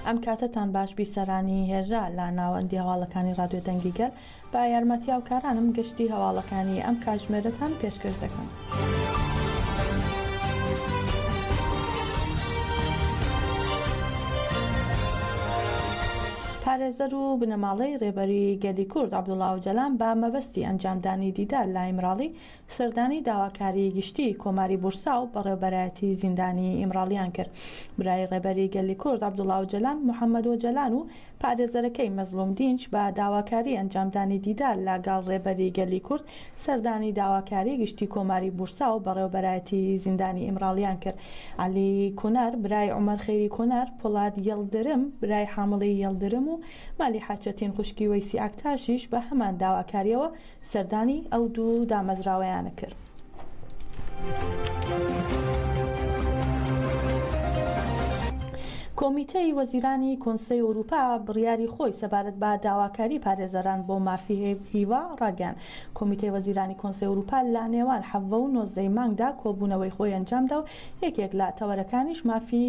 ئەم کاتتان باش بیسەرانی هێژە لە ناوەندی هەواڵەکانی ڕادیۆ دەنگی گەل با یارمەتی هاوکارانم گشتی هەواڵەکانی ئەم کاتژمێرەتان پێشکەش دەکەم. پارێزەر و بنەماڵەی ڕێبەری گەلی کورد عەبدوڵڵا ئۆجەلان بە مەبەستی ئەنجامدانی دیدار لە ئیمراڵی سەردانی داواکاری گشتی کۆماری بورسا و بەڕێوەبەرایەتی زیندانی ئیمراڵیان کرد. برای ڕێبەری گەلی کورد عەبدوڵڵا ئۆجەلان محەممەد ئۆجەلان و پارێزەرەکەی مەزلوم دینچ بە داواکاری ئەنجامدانی دیدار لەگەڵ ڕێبەری گەلی کورد سەردانی داواکاری گشتی کۆماری بورسا و بەڕێوەبەرایەتی زیندانی ئیمراڵیان کرد. عەلی کونەر برای عومەر خەیری کونەر، پۆڵاد یەڵدرم برای حامڵی یەڵدرم و مالی حاچەتین خوشکی وەیسی ئاکتاشیش بە هەمان داواکاریەوە سەردانی ئەو دوو دامەزراوەیانە کرد. کۆمیتەی وەزیرانی کۆنسەی ئەوروپا بڕیاری خۆی سەبارەت بە داواکاری پارێزەران بۆ مافی هیوا ڕاگەیاند. کۆمیتەی وەزیرانی کۆنسەی ئەوروپا لە نێوان 7 و 9 مانگدا کۆبوونەوەی خۆی ئەنجامدا و یەکێک لە تەوەرەکانیش مافی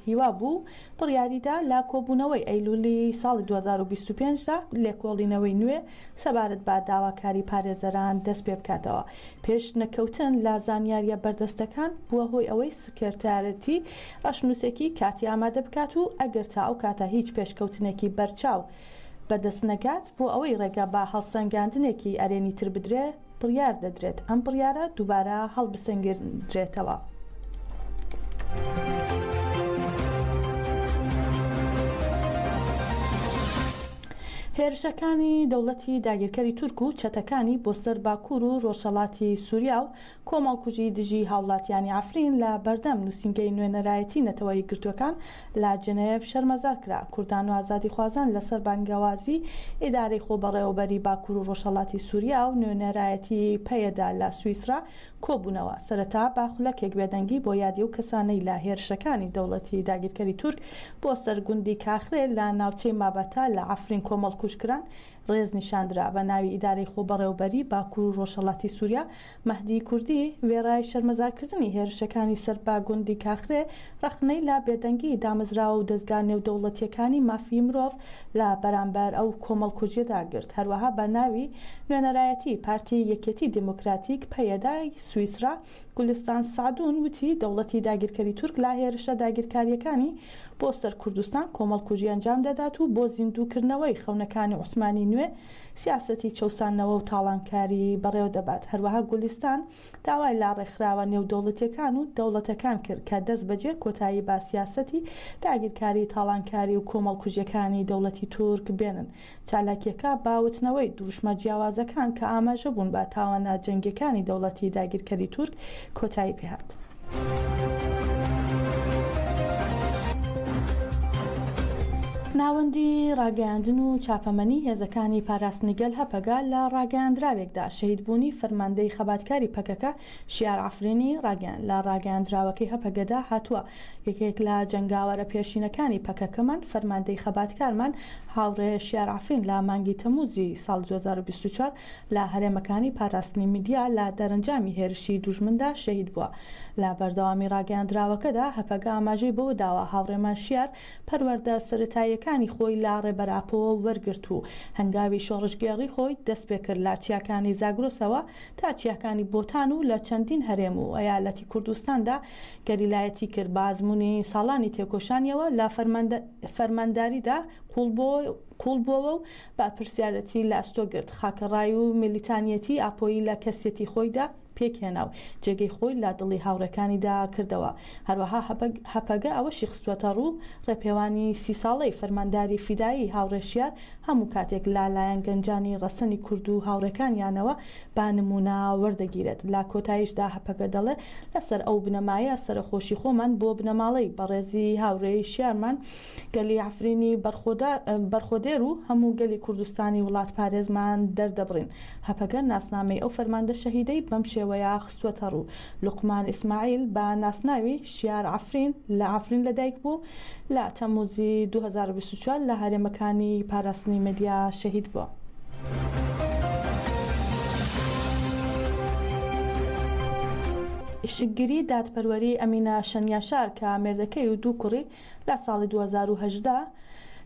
هیوا بوو. بڕیاریدا لە کۆبوونەوەی ئەیلولی ساڵی 2025دا لێکۆڵینەوەی نوێ سەبارەت بە داواکاری پارێزەران دەست پێ بکاتەوە. پێش نەکەوتن لە زانیاریە بەردەستەکان بووە هۆی ئەوەی سکرتارەتی ڕەشنووسێکی کاتی ئامادە بکات و ئەگەر تا ئەو کاتە هیچ پێشکەوتنێکی بەرچاو بەدەست نەگات بۆ ئەوەی ڕێگا بە هەڵسەنگاندنێکی ئەرێنی تر بدرێ بڕیار دەدرێت ئەم بڕیارە دووبارە هەڵبسەنگێنرێتەوە. هێرشەکانی دەوڵەتی داگیرکەری تورک و چەتەکانی بۆ سەر باکوور و ڕۆژهەڵاتی سووریا و کۆمەڵکوژی دژی هاوڵاتیانی ئافرین لە بەردەم نووسینگەی نوێنەرایەتی نەتەوەی گرتوەکان لە جنێڤ شەرمەزار کرا. کوردان و ئازادی خوازان لەسەر بانگەوازی ئیدارەی خۆبەڕێوەبەری باکوور و ڕۆژهەڵاتی سووریا و نوێنەرایەتی پەیەدا لە سویسرا کۆبوونەوە. سەرەتا باخولەکێک بێدەنگی بۆ یادی و کەسانەی لە هێرشەکانی دەوڵەتی داگیرکەری تورک بۆ سەرگوندی کاخرێ لە ناوچەی مابەتا لە ئافرین کۆمەڵکوژکران ڕێز نیشاندرا بە ناوی ئیدارەی خۆبەڕێوەبەری باکوور و ڕۆژهەڵاتی سووریا. مەهدی کوردی وێڕای شەرمەزارکردنی هێرشەکانی سەربا گوندی کاخرێ ڕەخنەی لە بێدەنگی دامەزراوە و دەستگا نێودەوڵەتیەکانی مافی مرۆڤ لە بەرامبەر ئەو کۆمەڵکوژیەدا گرت. هەروەها بە ناوی نوێنەرایەتی پارتی یەکێتی دیموکراتیک پەیەدای سویسرا گولستان سعدون وتی دەوڵەتی داگیرکەری تورک لە هێرشە داگیرکاریەکانی بۆ سەر کوردستان کۆمەڵکوژی ئەنجام دەدات و بۆ زیندووکردنەوەی خەونەکانی عوسمانی نوێ سیاسەتی چەسانەوە و تاڵانکاری بەڕێوە دەبات. هەروەها گولیستان داوای لا ڕێکخراوە نێودەوڵەتیەکان و دەوڵەتەکان کرد کە دەست بەجێ کۆتایی با سیاسەتی داگیرکاری تاڵانکاری و کۆمەڵکوژیەکانی دەوڵەتی تورک بێنن. چالاکیەکە باوتنەوەی دروشمە جیاوازەکان کە ئاماژە بوون بە تاوانە جەنگیەکانی دەوڵەتی داگیرکەری تورک کۆتایی پێهات. ناوەندی ڕاگەیاندن و چاپەمەنی هێزەکانی پاراستنیگەل هەپەگا لە ڕاگەیاندراوێکدا شەهیدبوونی فەرماندەی خەباتکاری پەکەکە شیار عەفرینی ڕاگەیاند. لە ڕاگەیاندراوەکەی هەپەگەدا هاتووە یەکێک لە جەنگاوەرە پێشینەکانی پەکەکەمان فەرماندەی خەباتکارمان هاوڕێ شیار عەفرین لە مانگی تەمووزی ساڵ 2024 لە هەرێمەکانی پاراستنی میدیا لە دەرەنجامی هێرشی دوژمندا شەهید بووە. لە بەردەوامی ڕاگەیاندراوەکەدا هەپەگا ئاماژەی بەوە داوە هاوڕێمان شیار پەروەردە سەرەتاییەکانی خۆی لا ڕێبەراپەوە وەرگرت و هەنگاوی شۆڕشگێڕی خۆی دەست پێ کرد لە چیاکانی زاگرۆسەوە تا چیاکانی بۆتان و لە چەندین هەرێم و ئەیالەتی کوردستاندا گەریلایەتی کرد. بە ئازموونی ساڵانی تێکۆشانیەوە لە فەرمانداریدا قوڵ بووەوە و با پرسیارەتی لە ئەستۆگرت خاکەڕای و میلیتانیەتی ئاپۆیی لە کەسێتی خۆیدا پێکهێنا و جێگەی خۆی لا دڵی هاوڕەکانیدا کردەوە. هەروەها هەپەگە ئەوەشی خستوەتە ڕوو ڕێپێوانی 30 ساڵەی فەرمانداری فیدایی هاوڕێشیار هەموو کاتێک لالایەن گەنجانی ڕەسەنی کورد و هاوڕەکانیانەوە با نمونە وەردەگیرێت. لا کۆتاییشدا هەپەگە دەڵێ لەسەر ئەو بنەمایە سەرخۆشی خۆمان بۆ بنەماڵەی بەڕێزی هاوڕێی شیارمان گەلی عەفرینی بەرخۆدێر و هەموو گەلی کوردستانی وڵات پارێزمان دەردەبڕین. هەپەگە ناسنامەی ئەو فەرماندە شەهیدەی بەم شێوەیە خستوەتە ڕوو. لوقمان ئیسماعیل بە ناسناوی شیار عەفرین لە عەفرین لەدایک بوو لە تەمووزی 2024 لە هەرێمەکانی پاراستنی مدیا شەهید بووە. شگیری دادپەروەری ئەمینە شەنیاشار کە مێردەکەی و دوو کوڕی لە ساڵی 2018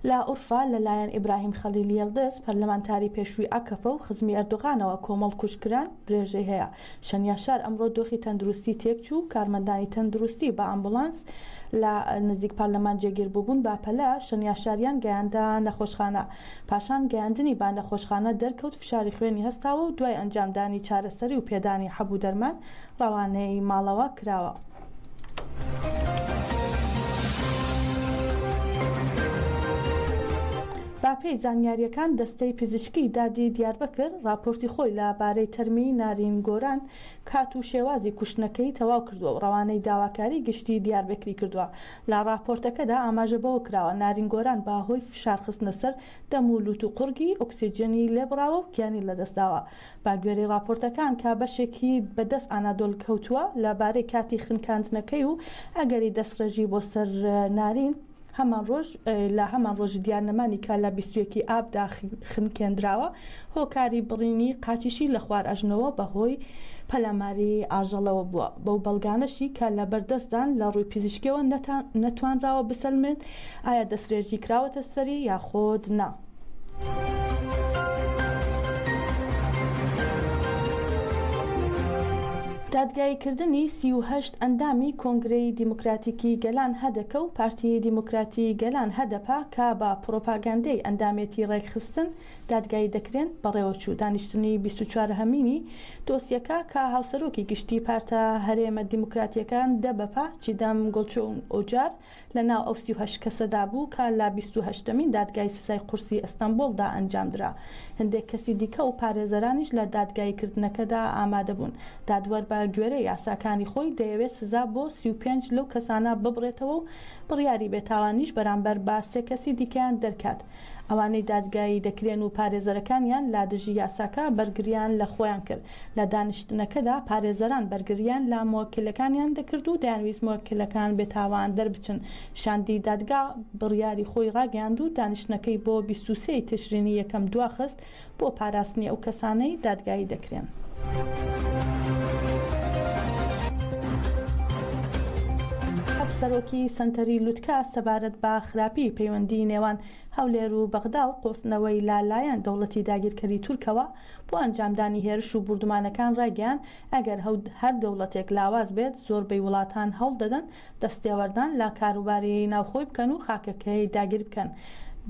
لە ئورفا لەلایەن ئیبراهیم خەلیل یەلدز پەرلەمانتاری پێشووی ئەکەپە و خزمی ئەردۆغانەوە کۆمەڵ کوشکران درێژەی هەیە. شەنیاشار ئەمڕۆ دۆخی تەندروستی تێکچوو کارمەندانی تەندروستی بە ئەمبولانس لە نزیک پارلەمان جێگیر بووبوون باپەلە شەنیاشاریان گەیاندا نەخۆشخانە. پاشان گەیاندنی با نەخۆشخانە دەرکەوت فشاری خوێنی هەستاوە و دوای ئەنجامدانی چارەسەری و پێدانی حەبوو دەرمان ڕەوانەی ماڵەوە کراوە. باپێی زانیاریەکان دەستەی پزیشکی دادی دیاربەکر راپۆرتی خۆی لەبارەی تەرمی نارین گۆران کات و شێوازی کوشتنەکەی تەواو کردووە و ڕەوانەی داواکاری گشتی دیاربەکری کردووە. لە راپۆرتەکەدا ئاماژە بەوە کراوە نارین گۆران باهۆی فشارخستنە سەر دەم و لوت و قورگی ئۆکسیجێنی لێبڕاوە و گیانی لەدەستداوە. باگوێری راپۆرتەکان کە بەشێکی بەدەست ئانادۆل کەوتووە لەبارەی کاتی خنکاندنەکەی و ئەگەری دەستڕێژی بۆ سەر نارین لە هەمان ڕۆژ دیارنەمانی کە لە 21 ئابدا خنکێنراوە هۆکاری بڕینی قاچیشی لە خوار ئەژنەوە بەهۆی پەلاماری ئاژەڵەوە بووە. بەو بەڵگانەشی کە لە بەردەستدان لە ڕووی پزیشکیەوە نەتوانراوە بسەلمێن ئایا دەستڕێژی کراوەتە سەری یاخۆد نا. دادگایکردنی 38 ئەندامی کۆنگرەی دیموکراتیکی گەلان هەدەکە و پارتی دیموکراتی گەلان هەدەپا کە بە پرۆپاگاندەی ئەندامێتی ڕێکخستن دادگایی دەکرێن بەڕێوەچوو دانیشتنی 24 هەمینی دۆسیەکە کە هاوسەرۆکی گشتی پارتە هەرێمە دیموکراتیەکان دەبەپا چیدەم گۆڵچۆن ئۆجار لە ناو ئەو 38 کەسەدا بوو کە لە 28مین دادگای سزای قورسی ئەستەمبۆڵدا ئەنجامدرا. هەندێک کەسی دیکە و پارێزەرانیش لە دادگایکردنەکەدا ئامادە بوون. دادوەر بە گوێرە یاساکانی خۆی دەیەوێت سزا بۆ 35 لەو کەسانە ببڕێتەوە و بڕیاری بێتاوانیش بەرامبەر بە 3 کەسی دیکەیان دەرکات. ئەوانەی دادگایی دەکرێن و پارێزەرەکانیان لا دژی یاساکە بەرگریان لە خۆیان کرد. لە دانیشتنەکەدا پارێزەران بەرگریان لە موەکیلەکانیان دەکرد و دەیانویست موەکیلەکان بێتاوان دەربچن. شاندی دادگا بڕیاری خۆی ڕاگەاند و دانیشتنەکەی بۆ 23 تشرینی یەکەم دواخست بۆ پاراستنی ئەو کەسانەی دادگایی دەکرێن. سەرۆکی سنتەری لوتکا سەبارەت بە خراپی پەیوەندی نێوان هەولێر و بەغدا و قۆسنەوەی لالایەن دەوڵەتی داگیرکەری تورکەوە بۆ ئەنجامدانی هێرش و بردومانەکان ڕاگەیان ئەگەر هەر دەوڵەتێک لاواز بێت زۆربەی وڵاتان هەوڵ دەدەن دەستێوەردان لە کاروباری ناوخۆی بکەن و خاکەکەی داگیر بکەن.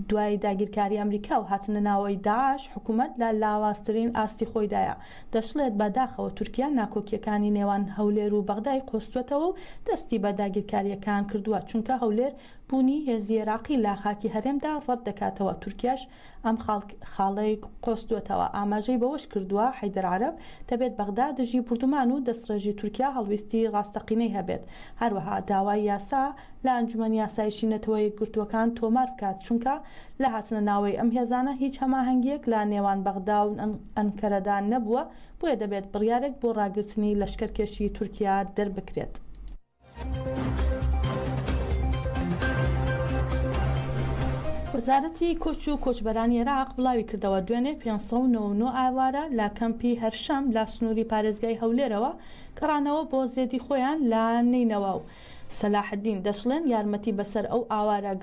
دوای داگیرکاری ئەمریکا و هاتنە ناوەی داعش حکوومەت لە لاوازترین ئاستی خۆیدایە. دەشڵێت بەداخەوە تورکیا ناکۆکیەکانی نێوان هەولێر و بەغدای قۆستوێتەوە و دەستی بە داگیرکاریەکان کردووە چونکە هەولێر بوونی هێزی عێراقی لە خاکی هەرێمدا ڕەت دەکاتەوە. تورکیاش ئەم خاڵەی قۆستوێتەوە ئاماژەی بەوەش کردووە حەیدەر عەرەب دەبێت بەغدا دژی پردومان و دەستڕێژی تورکیا هەڵویستی ڕاستەقینەی هەبێت. هەروەها داوای یاسا لە ئەنجومەن یاسایشی نەتەوەی گرتوەکان تۆمار بکات چونکە لە هاتنە ناوەی ئەم هێزانە هیچ هەماهەنگیەک لە نێوان بەغدا و ئەنکەرەدا نەبووە بۆیە دەبێت بڕیارێک بۆ ڕاگررتنی لەشکرکێشی تورکیا دەربکرێت. وەزارەتی کۆچ و کۆچبەرانی عێراق بڵاوی کردەوە دوێنێ 599 ئاوارە لە کەمپی هەرشەم لە سنووری پارێزگای هەولێرەوە گەڕانەوە بۆ زێدی خۆیان لە نینەوە و سەلاحدین دەشڵێن یارمەتی بەسەر ئەو ئاوارە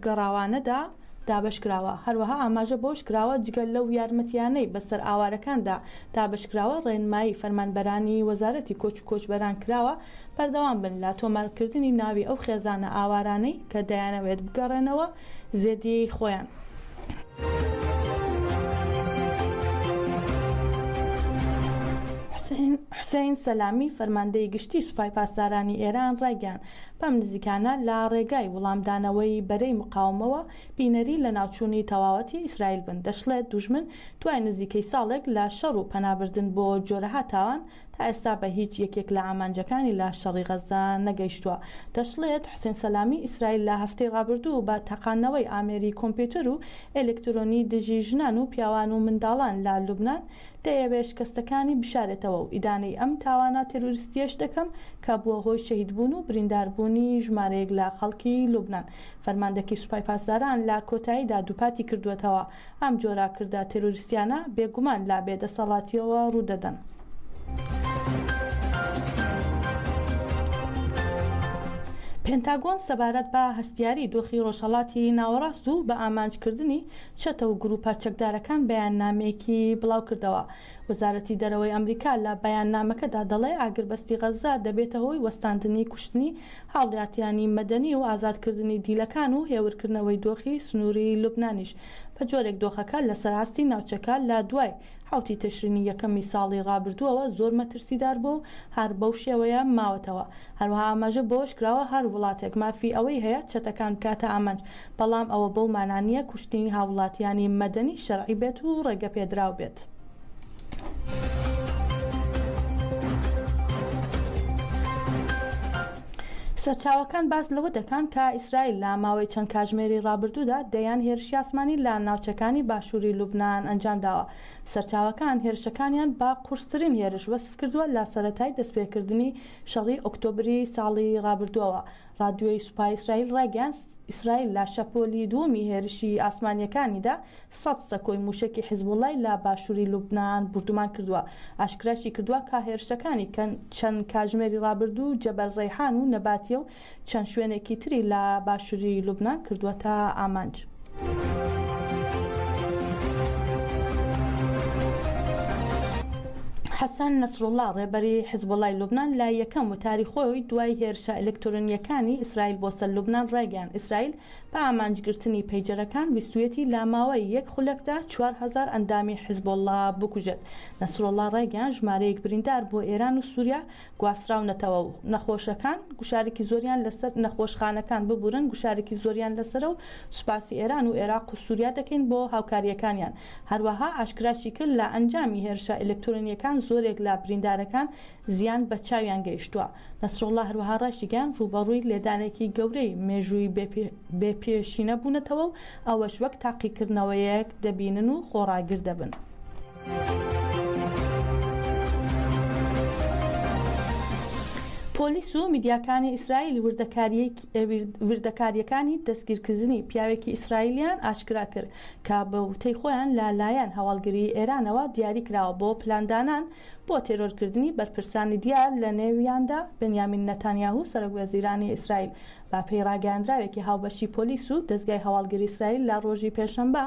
گەڕاوانەدا دابشکراوە. هەروەها ئاماژە بۆش کراوە جگەل لەو یارمەتیانەی بەسەر ئاوارەکاندا دابشکراوە ڕێنمایی فەرمانبەرانی وەزارەتی کۆچ و کۆچبەران کراوە بەردەوام بن لە تۆمارکردنی ناوی ئەو خێزانە ئاوارانەی کە دەیانەوێت بگەڕێنەوە زێدی خۆیان. حوسێن سەلامی فەرماندەی گشتی سوپای پاسدارانی ئێران ڕایگەیاند بەم نزیکانە لە ڕێگای وەڵامدانەوەی بەرەی مقاومەوە بینەری لە ناوچوونی تەواوەتی ئیسرائیل بن. دەشڵێت دوژمن دوای نزیکەی ساڵێک لە شەڕ و پەنابردن بۆ جۆرەها تاوان تا ئێستا بە هیچ یەکێک لە ئامانجەکانی لە شەڕی غەزا نەگەیشتووە. دەشڵێت حوسێن سەلامی ئیسرائیل لە هەفتەی ڕابردوو بە تەقانەوەی ئامێری کۆمپیوتەر و ئێلکترۆنی دژی ژنان و پیاوان و منداڵان لە لوبنان دەیەوێت شکستەکانی بشارێتەوە و ئیدانەی ئەم تاوانە تێروریستیەش دەکەم کە بووە هۆی شەهیدبوون و برینداربوونی ژمارەیەک لە خەڵکی لوبنان. فەرماندەکی سوپای پاسداران لە کۆتاییدا دووپاتی کردوێتەوە ئەم جۆراکردە تێروریستیانە بێگومان لا بێدەسەڵاتیەوە ڕوودەدەن. پێنتاگۆن سەبارەت بە هەستیاری دۆخی ڕۆژهەڵاتی ناوەڕاست و بە ئامانجکردنی چەتە و گروپە چەکدارەکان بەیاننامەیەکی بڵاو کردەوە. وەزارەتی دەرەوەی ئەمریکا لە بەیاننامەکەدا دەڵێ ئاگربەستی غەزا دەبێتە هۆی وەستاندنی کوشتنی هاوڵاتیانی مەدەنی و ئازادکردنی دیلەکان و هێورکردنەوەی دۆخی سنووری لوبنانیش بە جۆرێک دۆخەکە لە سەراستی ناوچەکە لە دوای حوتی تشرینی یەکەمی ساڵی ڕابردووەوە زۆر مەترسیدار بوو هەر بەو شێوەیە ماوەتەوە. هەروەها ئاماژە بۆش کراوە هەر وڵاتێک مافی ئەوەی هەیە چەتەکان بکاتە ئامانج، بەڵام ئەوە بەو مانانیە کوشتنی هاوڵاتیانی مەدەنی شەرعی بێت و ڕێگە پێدراو بێت. سەرچاوەکان باس لەوە دەکەن کە ئیسرائیل لە ماوەی چەند کاتژمێری ڕابردوودا دەیان هێرشی ئاسمانی لە ناوچەکانی باشووری لوبنان ئەنجام داوە. سەرچاوەکان هێرشەکانیان با قورسترین هێرش وەسف کردووە لە سەرەتای دەستپێکردنی شەڕی ئۆکتۆبری ساڵی ڕابردووەوە. رادیۆی سوپای ئیسرائیل ڕاگەیاند ئیسرائیل لە شەپۆلی دووەمی هێرشی ئاسمانیەکانیدا 100 سەکۆی موشکی حیزبوڵای لە باشووری لوبنان بردومان کردووە. ئاشکراشی کردووە کە هێرشەکانی چەند کاتژمێری ڕابردوو جەبەل ڕەیحان و نەباتیە و چەند شوێنێکی تری لە باشووری لوبنان کردووەتە ئامانج. حەسەن نەسڕوڵڵا ڕێبەری حیزبوڵای لوبنان لە یەکەم وتاری خۆی دوای هێرشە ئەلکترۆنیەکانی ئیسرائیل بۆ سەر لوبنان ڕایگەیاند ئیسرائیل بە ئامانجگرتنی پەیجەرەکان ویستویەتی لە ماوەی یەک خولەکدا 4000 ئەندامی حیزبوڵڵا بکوژێت. نەسڕوڵڵا ڕایگەیاند ژمارەیەک بریندار بۆ ئێران و سووریا گواستراونەتەوە و نەخۆشەکان گوشارێکی زۆریان لەسەر نەخۆشخانەکان ببورن گوشارێکی زۆریان لەسەرە و سوپاسی ئێران و عێراق و سووریا دەکەین بۆ هاوکاریەکانیان. هەروەها ئاشکراشی کرد لە ئەنجامی هێرشە ئەلکترۆنیەکان زۆرێک لە بریندارەکان زیان بە چاویان گەیشتووە. نەسڕوڵڵا هەروەها ڕاشیگەیاند ڕووبەڕووی لێدانێکی گەورەی مێژووی بێپێشینە بوونەتەوە و ئەوەش وەک تاقیکردنەوەیەک دەبینن و خۆڕاگر دەبن. پۆلیس و میدیاکانی ئیسرائیل وردەکاریەکانی دەستگیرکردنی پیاوێکی ئیسرائیلیان ئاشکرا کرد کە بە وتەی خۆیان لەلایەن هەواڵگری ئێرانەوە دیاری کراوە بۆ پلاندانان بۆ تێرۆرکردنی بەرپرسانی دیار لە نێویاندا بنیامین نەتانیاهو سەرۆکوەزیرانی ئیسرائیل. با پێی ڕاگەیاندراوێکی هاوبەشی پۆلیس و دەستگای هەواڵگری ئیسرائیل لە ڕۆژی پێشەمبە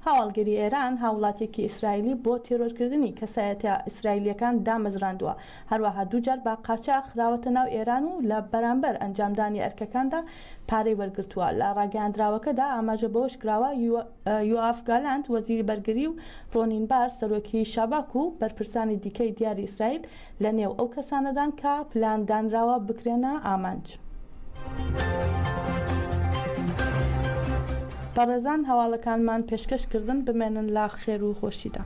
هەواڵگری ئێران هاوڵاتێکی ئیسرائیلی بۆ تێرۆرکردنی کەسایەتە ئیسرائیلیەکان دامەزراندووە. هەروەها دووجار با قاچاق خراوەتە ناو ئێران و لە بەرامبەر ئەنجامدانی ئەرکەکاندا پارەی وەرگرتووە. لە ڕاگەیاندراوەکەدا ئاماژە بەوەش کراوە یۆئاف گالاند وەزیری بەرگری و ڕۆنین بار سەرۆکی شاباک و بەرپرسانی دیکەی دیاری ئیسرائیل لە نێو ئەو کەسانەدان کە پلاندانراوە بکرێنە ئامانج. بەڕێزان هەواڵەکانمان پێشکەشکردن بمێنن لا خێر و خۆشیدا.